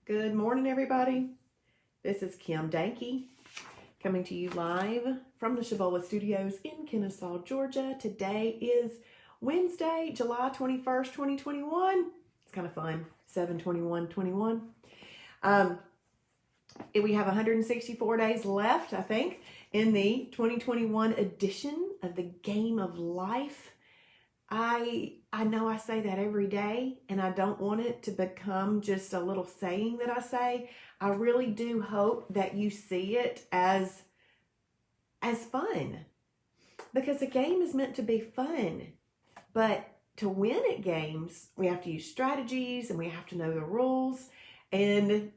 Good morning, everybody. This is Kim Dankey coming to you live from the Shibby Studios in Kennesaw, Georgia. Today is Wednesday, July 21st, 2021. It's kind of fun, 7/21/21. We have 164 days left, I think, in the 2021 edition of the Game of Life. I know I say that every day, and I don't want it to become just a little saying that I say. I really do hope that you see it as fun, because a game is meant to be fun. But to win at games, we have to use strategies and we have to know the rules, and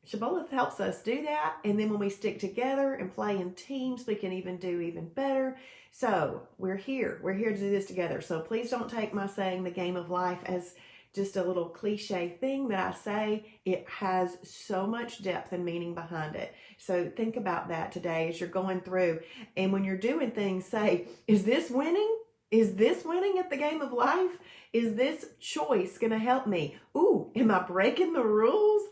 Shibboleth helps us do that. And then when we stick together and play in teams, we can do even better. So we're here to do this together. So please don't take my saying the game of life as just a little cliche thing that I say. It has so much depth and meaning behind it. So think about that today as you're going through. And when you're doing things, say, is this winning? Is this winning at the game of life? Is this choice going to help me? Ooh, am I breaking the rules?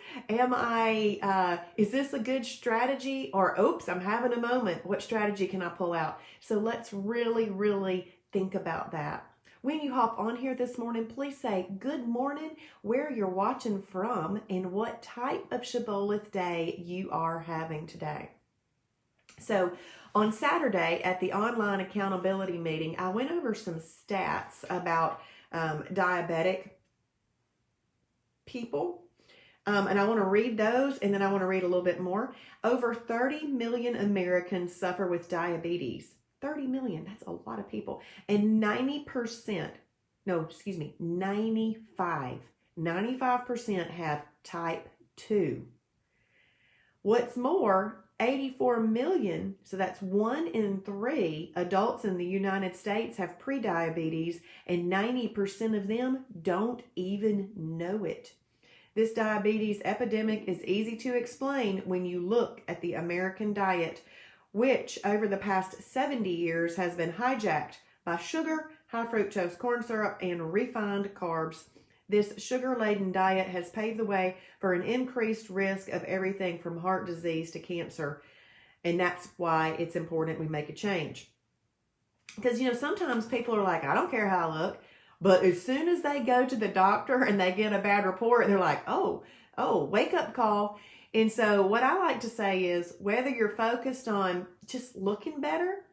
Is this a good strategy? Or, oops, I'm having a moment. What strategy can I pull out? So let's really, really think about that. When you hop on here this morning, please say good morning, where you're watching from, and what type of Shibboleth day you are having today. So on Saturday at the online accountability meeting, I went over some stats about diabetic people. And I want to read those, and then I want to read a little bit more. Over 30 million Americans suffer with diabetes. 30 million, that's a lot of people. And 95% have type 2. What's more, 84 million, so that's 1 in 3 adults in the United States have prediabetes, and 90% of them don't even know it. This diabetes epidemic is easy to explain when you look at the American diet, which over the past 70 years has been hijacked by sugar, high fructose corn syrup, and refined carbs. This sugar-laden diet has paved the way for an increased risk of everything from heart disease to cancer. And that's why it's important we make a change. Because, sometimes people are like, I don't care how I look. But as soon as they go to the doctor and they get a bad report, they're like, oh, wake up call. And so what I like to say is, whether you're focused on just looking better,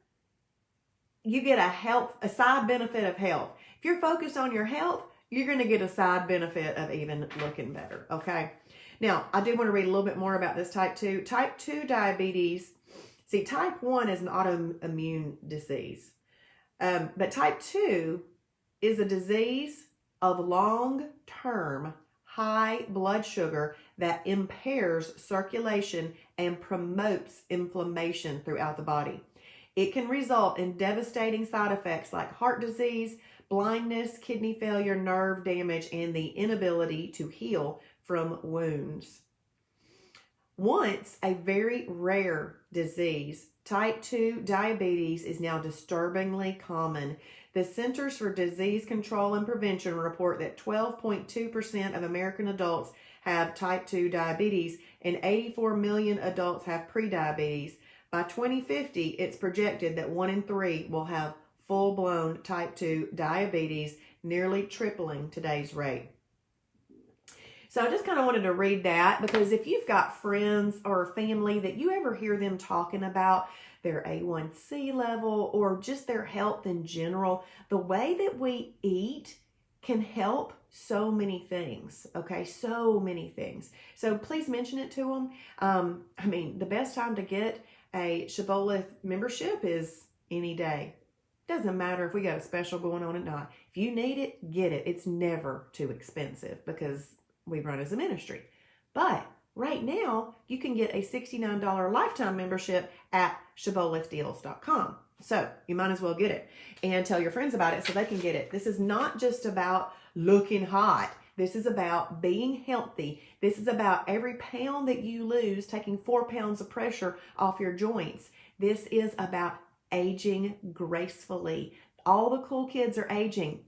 you get a side benefit of health. If you're focused on your health, you're going to get a side benefit of even looking better, okay? Now, I do want to read a little bit more about this type 2. Type 2 diabetes, see, type 1 is an autoimmune disease. But type 2 is a disease of long-term high blood sugar that impairs circulation and promotes inflammation throughout the body. It can result in devastating side effects like heart disease, blindness, kidney failure, nerve damage, and the inability to heal from wounds. Once a very rare disease, type 2 diabetes is now disturbingly common. The Centers for Disease Control and Prevention report that 12.2% of American adults have type 2 diabetes, and 84 million adults have prediabetes. By 2050, it's projected that 1 in 3 will have full-blown type 2 diabetes, nearly tripling today's rate. So I just kind of wanted to read that, because if you've got friends or family that you ever hear them talking about their A1C level or just their health in general, the way that we eat can help so many things, okay? So many things. So please mention it to them. The best time to get a Shibboleth membership is any day. Doesn't matter if we got a special going on or not. If you need it, get it. It's never too expensive because we run as a ministry. But right now, you can get a $69 lifetime membership at shibbolethdeals.com. So you might as well get it and tell your friends about it so they can get it. This is not just about looking hot. This is about being healthy. This is about every pound that you lose, taking 4 pounds of pressure off your joints. This is about aging gracefully. All the cool kids are aging.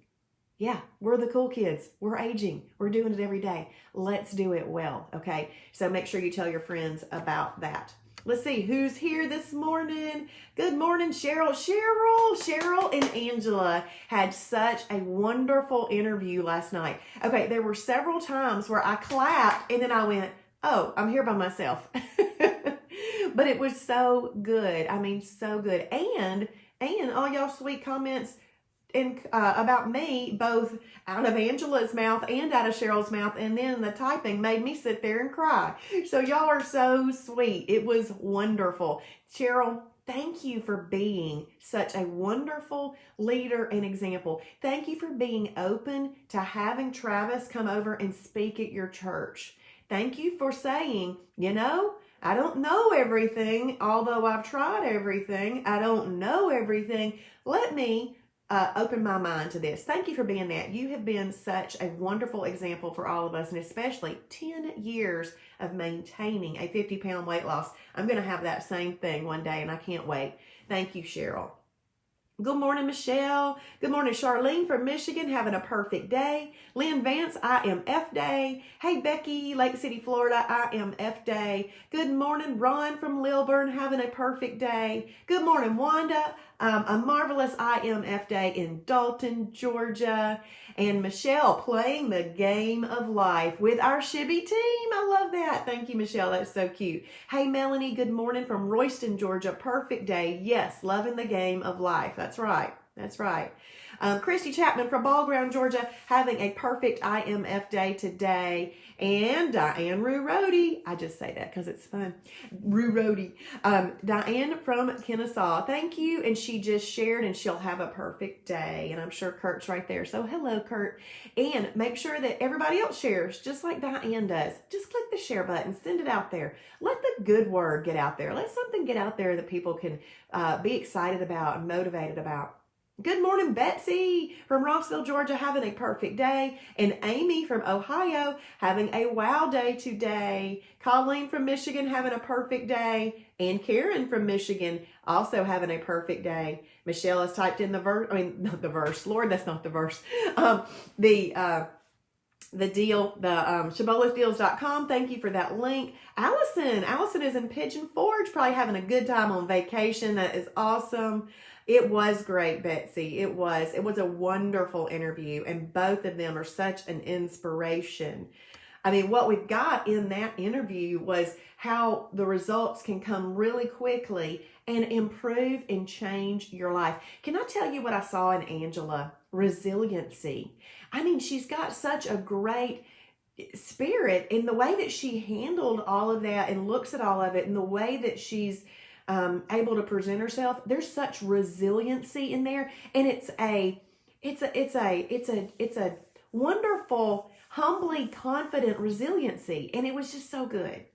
Yeah, we're the cool kids. We're aging. We're doing it every day. Let's do it well, okay? So make sure you tell your friends about that. Let's see who's here this morning. Good morning, Cheryl. Cheryl and Angela had such a wonderful interview last night. Okay, there were several times where I clapped and then I went, oh, I'm here by myself. But it was so good. I mean, so good. And all y'all sweet comments about me, both out of Angela's mouth and out of Cheryl's mouth, and then the typing made me sit there and cry. So y'all are so sweet. It was wonderful. Cheryl, thank you for being such a wonderful leader and example. Thank you for being open to having Travis come over and speak at your church. Thank you for saying, I don't know everything, although I've tried everything. I don't know everything. Let me open my mind to this. Thank you for being that. You have been such a wonderful example for all of us, and especially 10 years of maintaining a 50-pound weight loss. I'm going to have that same thing one day, and I can't wait. Thank you, Cheryl. Good morning, Michelle. Good morning, Charlene from Michigan, having a perfect day. Lynn Vance, IMF day. Hey, Becky, Lake City, Florida, IMF day. Good morning, Ron from Lilburn, having a perfect day. Good morning, Wanda, a marvelous IMF day in Dalton, Georgia. And Michelle playing the game of life with our Shibby team. I love that. Thank you, Michelle. That's so cute. Hey, Melanie, good morning from Royston, Georgia. Perfect day. Yes, loving the game of life. That's right. That's right. Christy Chapman from Ball Ground, Georgia, having a perfect IMF day today. And Diane Rurody, I just say that because it's fun. Rurody. Diane from Kennesaw, thank you. And she just shared, and she'll have a perfect day. And I'm sure Kurt's right there. So hello, Kurt. And make sure that everybody else shares, just like Diane does. Just click the share button, send it out there. Let the good word get out there. Let something get out there that people can be excited about and motivated about. Good morning, Betsy from Rossville, Georgia, having a perfect day. And Amy from Ohio, having a wow day today. Colleen from Michigan, having a perfect day. And Karen from Michigan, also having a perfect day. Michelle has typed in the verse, not the verse. Lord, that's not the verse. The deal, ShibolethDeals.com. Thank you for that link. Allison is in Pigeon Forge, probably having a good time on vacation. That is awesome. It was great, Betsy. It was a wonderful interview, and both of them are such an inspiration. I mean, what we've got in that interview was how the results can come really quickly and improve and change your life. Can I tell you what I saw in Angela? Resiliency. I mean, she's got such a great spirit in the way that she handled all of that and looks at all of it, and the way that she's able to present herself. There's such resiliency in there, and it's a wonderful, humbly confident resiliency, and it was just so good.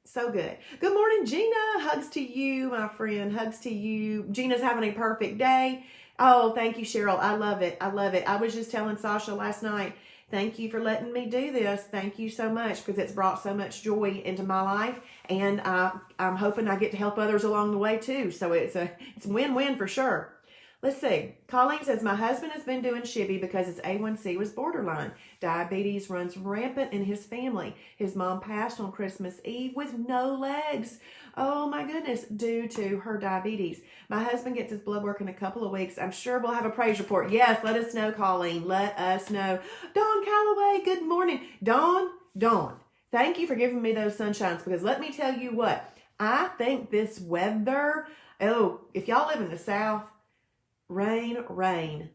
Good morning, Gina. Hugs to you, my friend. Hugs to you. Gina's having a perfect day. Oh, thank you, Cheryl. I love it. I was just telling Sasha last night, thank you for letting me do this. Thank you so much, because it's brought so much joy into my life, and I'm hoping I get to help others along the way too. So it's win-win for sure. Let's see. Colleen says, my husband has been doing Shibby because his A1C was borderline. Diabetes runs rampant in his family. His mom passed on Christmas Eve with no legs. Oh my goodness, due to her diabetes. My husband gets his blood work in a couple of weeks. I'm sure we'll have a praise report. Yes, let us know, Colleen. Let us know. Dawn Calloway, good morning. Dawn, thank you for giving me those sunshines, because let me tell you what, I think this weather, if y'all live in the South, rain,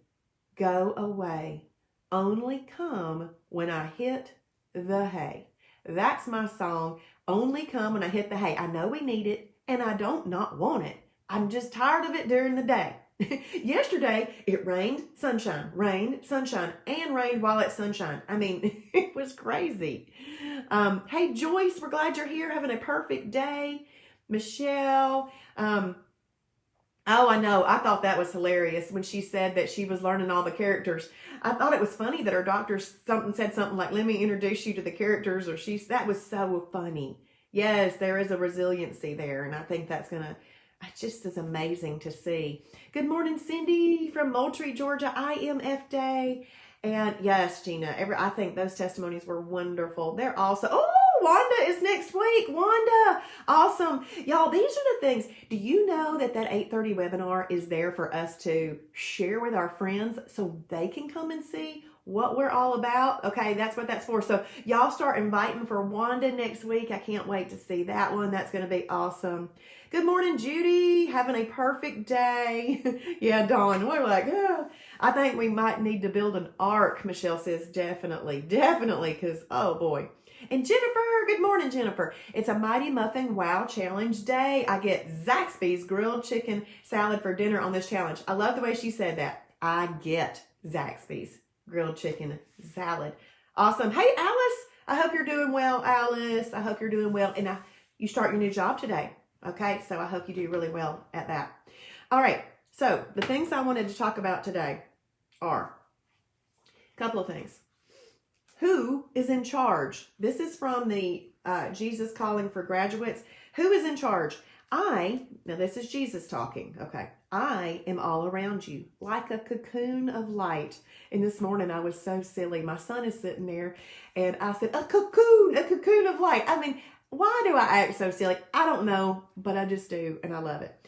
go away. Only come when I hit the hay. That's my song. Only come when I hit the hay. I know we need it, and I don't not want it. I'm just tired of it during the day. Yesterday, it rained, sunshine, and rained while it's sunshine. I mean, it was crazy. Hey, Joyce, we're glad you're here, having a perfect day. Michelle, oh, I know. I thought that was hilarious when she said that she was learning all the characters. I thought it was funny that her doctor said something like, let me introduce you to the characters, or that was so funny. Yes, there is a resiliency there, and I think that's just is amazing to see. Good morning, Cindy from Moultrie, Georgia, IMF Day. And yes, Gina, I think those testimonies were wonderful. They're also, oh, Wanda is next week. Wanda, awesome. Y'all, these are the things. Do you know that 8:30 webinar is there for us to share with our friends so they can come and see what we're all about? Okay, that's what that's for. So y'all start inviting for Wanda next week. I can't wait to see that one. That's going to be awesome. Good morning, Judy. Having a perfect day. Yeah, Dawn, we're like, oh. I think we might need to build an ark, Michelle says. Definitely, because, oh boy. And Jennifer, good morning, Jennifer. It's a Mighty Muffin Wow Challenge day. I get Zaxby's grilled chicken salad for dinner on this challenge. I love the way she said that. I get Zaxby's grilled chicken salad. Awesome. Hey, Alice, I hope you're doing well, Alice. I hope you're doing well. And you start your new job today. Okay, so I hope you do really well at that. All right, so the things I wanted to talk about today are a couple of things. Who is in charge? This is from the Jesus Calling for Graduates. Who is in charge? Now this is Jesus talking, okay. I am all around you like a cocoon of light. And this morning I was so silly. My son is sitting there and I said, a cocoon of light. I mean, why do I act so silly? I don't know, but I just do, and I love it.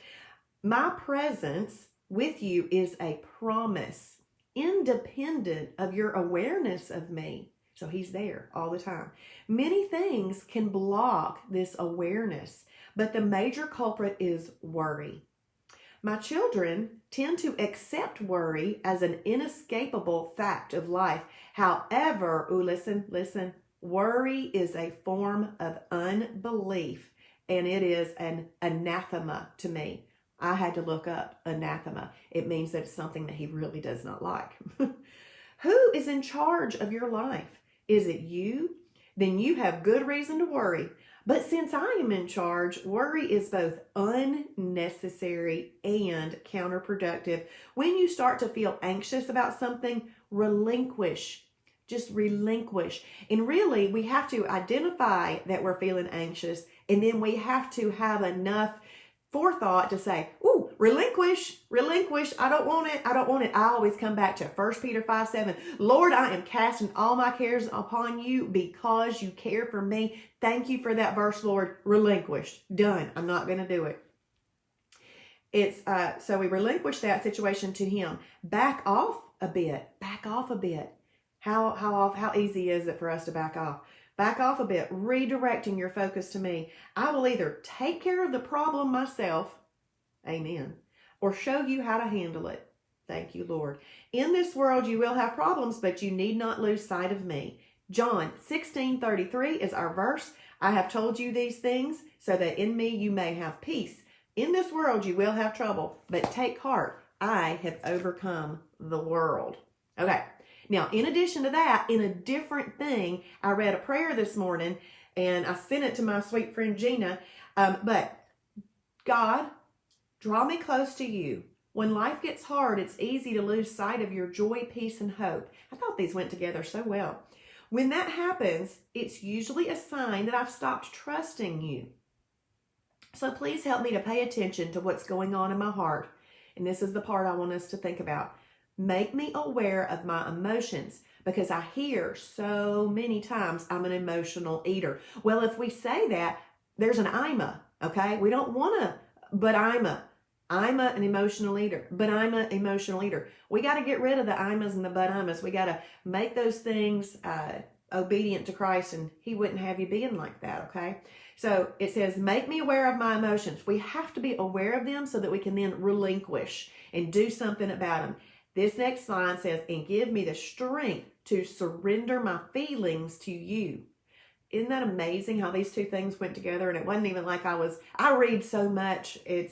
My presence with you is a promise, independent of your awareness of me. So he's there all the time. Many things can block this awareness, but the major culprit is worry. My children tend to accept worry as an inescapable fact of life. However, listen, worry is a form of unbelief, and it is an anathema to me. I had to look up anathema. It means that it's something that he really does not like. Who is in charge of your life? Is it you? Then you have good reason to worry. But since I am in charge, worry is both unnecessary and counterproductive. When you start to feel anxious about something, relinquish. Just relinquish. And really, we have to identify that we're feeling anxious, and then we have to have enough forethought to say, ooh, relinquish. I don't want it. I always come back to 1 Peter 5:7. Lord, I am casting all my cares upon you because you care for me. Thank you for that verse, Lord. Relinquished. Done. I'm not going to do it. It's so we relinquish that situation to him. Back off a bit. How easy is it for us to back off? Back off a bit, redirecting your focus to me. I will either take care of the problem myself, amen, or show you how to handle it. Thank you, Lord. In this world, you will have problems, but you need not lose sight of me. John 16:33 is our verse. I have told you these things so that in me you may have peace. In this world, you will have trouble, but take heart. I have overcome the world. Okay. Now, in addition to that, in a different thing, I read a prayer this morning and I sent it to my sweet friend Gina. But God, draw me close to you. When life gets hard, it's easy to lose sight of your joy, peace, and hope. I thought these went together so well. When that happens, it's usually a sign that I've stopped trusting you. So please help me to pay attention to what's going on in my heart. And this is the part I want us to think about. Make me aware of my emotions, because I hear so many times I'm an emotional eater. Well, if we say that, there's an I'm a, okay? We don't want to, but I'm an emotional eater, but I'm an emotional eater. We got to get rid of the I'mas and the but I'mas. We got to make those things obedient to Christ, and he wouldn't have you being like that, okay? So it says, make me aware of my emotions. We have to be aware of them so that we can then relinquish and do something about them. This next line says, and give me the strength to surrender my feelings to you. Isn't that amazing how these two things went together? And it wasn't even like I read so much. I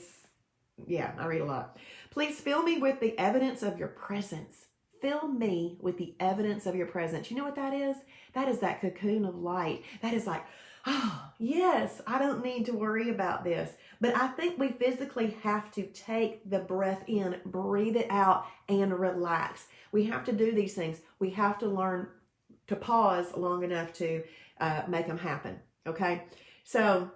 read a lot. Please fill me with the evidence of your presence. Fill me with the evidence of your presence. You know what that is? That is that cocoon of light. That is like, oh, yes, I don't need to worry about this. But I think we physically have to take the breath in, breathe it out, and relax. We have to do these things. We have to learn to pause long enough to make them happen. Okay? So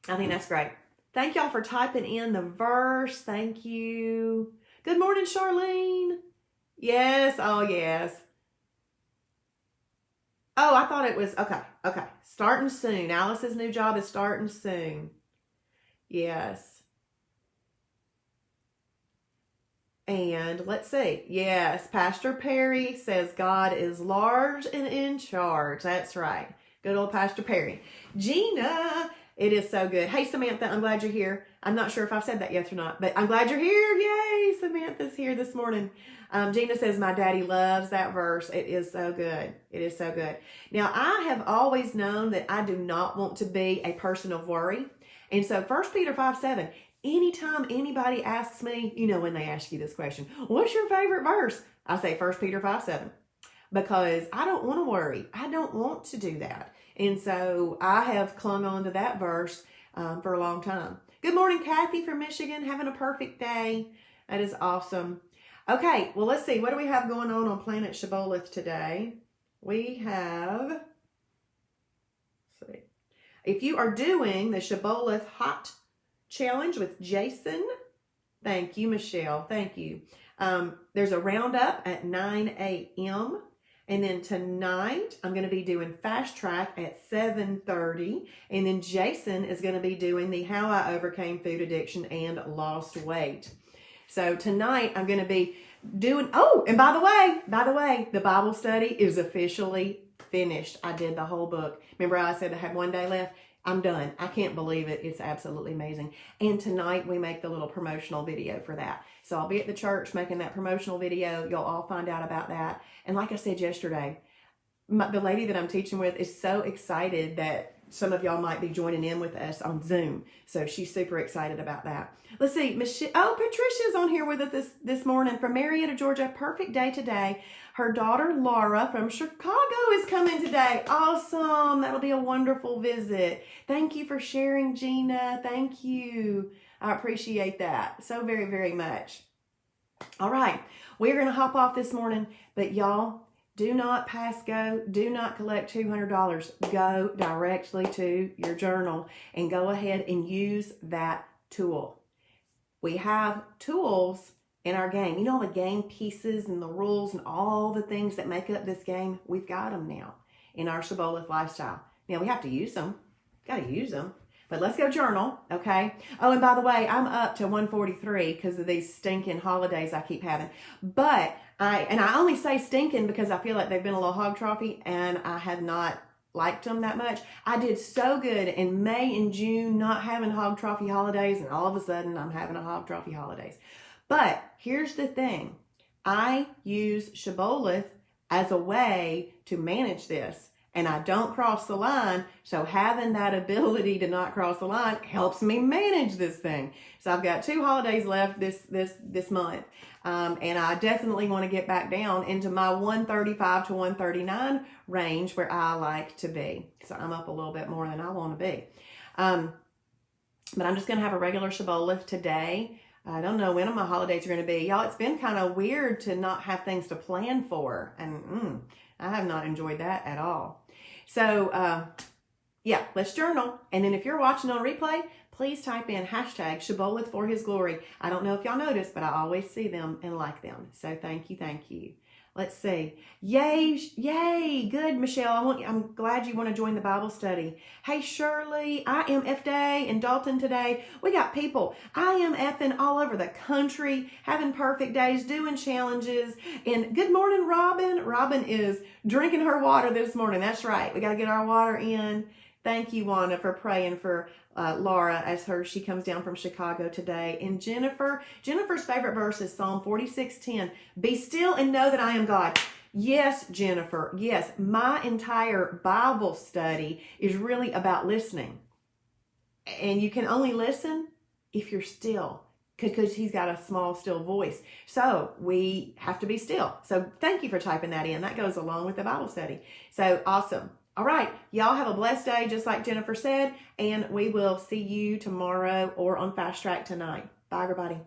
I think that's great. Thank y'all for typing in the verse. Thank you. Good morning, Charlene. Yes. Oh, yes. Oh, I thought it was, okay. Okay. Starting soon. Alice's new job is starting soon. Yes. And let's see. Yes, Pastor Perry says God is large and in charge. That's right. Good old Pastor Perry. Gina, it is so good. Hey, Samantha, I'm glad you're here. I'm not sure if I've said that yet or not, but I'm glad you're here. Yay, Samantha's here this morning. Gina says, my daddy loves that verse. It is so good. It is so good. Now, I have always known that I do not want to be a person of worry. And so 1 Peter 5:7, anytime anybody asks me, when they ask you this question, what's your favorite verse? I say 1 Peter 5:7, because I don't want to worry. I don't want to do that. And so I have clung on to that verse for a long time. Good morning, Kathy from Michigan. Having a perfect day. That is awesome. Okay, well, let's see. What do we have going on Planet Shibboleth today? We have, let's see. If you are doing the Shibboleth Hot Challenge with Jason, thank you, Michelle. Thank you. There's a roundup at 9 a.m. And then tonight, I'm going to be doing Fast Track at 7:30. And then Jason is going to be doing the How I Overcame Food Addiction and Lost Weight. So tonight, I'm going to be doing, and by the way, the Bible study is officially finished. I did the whole book. Remember I said I had one day left? I'm done. I can't believe it. It's absolutely amazing. And tonight we make the little promotional video for that. So I'll be at the church making that promotional video. You'll all find out about that. And like I said yesterday, the lady that I'm teaching with is so excited that some of y'all might be joining in with us on Zoom. So she's super excited about that. Let's see. Patricia's on here with us this morning from Marietta, Georgia. Perfect day today. Her daughter, Laura, from Chicago is coming today. Awesome. That'll be a wonderful visit. Thank you for sharing, Gina. Thank you. I appreciate that so very, very much. All right. We're going to hop off this morning, but y'all, do not pass go. Do not collect $200. Go directly to your journal and go ahead and use that tool. We have tools in our game. You know, the game pieces and the rules and all the things that make up this game, we've got them now in our Shibboleth lifestyle. Now, we have to use them. Got to use them. But let's go journal, okay? Oh, and by the way, I'm up to 143 because of these stinking holidays I keep having. But I only say stinking because I feel like they've been a little hog trophy and I have not liked them that much. I did so good in May and June not having hog trophy holidays, and all of a sudden I'm having a hog trophy holidays. But here's the thing. I use Shibboleth as a way to manage this. And I don't cross the line, so having that ability to not cross the line helps me manage this thing. So I've got 2 holidays left this month, and I definitely want to get back down into my 135 to 139 range where I like to be. So I'm up a little bit more than I want to be. But I'm just going to have a regular Shibboleth today. I don't know when my holidays are going to be. Y'all, it's been kind of weird to not have things to plan for, and I have not enjoyed that at all. So, yeah, let's journal. And then if you're watching on replay, please type in hashtag Shibboleth for His glory. I don't know if y'all noticed, but I always see them and like them. So thank you, thank you. Let's see. Yay, yay. Good, Michelle. I'm glad you want to join the Bible study. Hey, Shirley, I am F Day in Dalton today. We got people I am effing all over the country, having perfect days, doing challenges. And good morning, Robin. Robin is drinking her water this morning. That's right. We got to get our water in. Thank you, Wanda, for praying for Laura as she comes down from Chicago today. And Jennifer's favorite verse is Psalm 46:10. Be still and know that I am God. Yes, Jennifer. Yes, my entire Bible study is really about listening. And you can only listen if you're still, because he's got a small, still voice. So we have to be still. So thank you for typing that in. That goes along with the Bible study. So awesome. All right, y'all have a blessed day, just like Jennifer said, and we will see you tomorrow or on Fast Track tonight. Bye, everybody.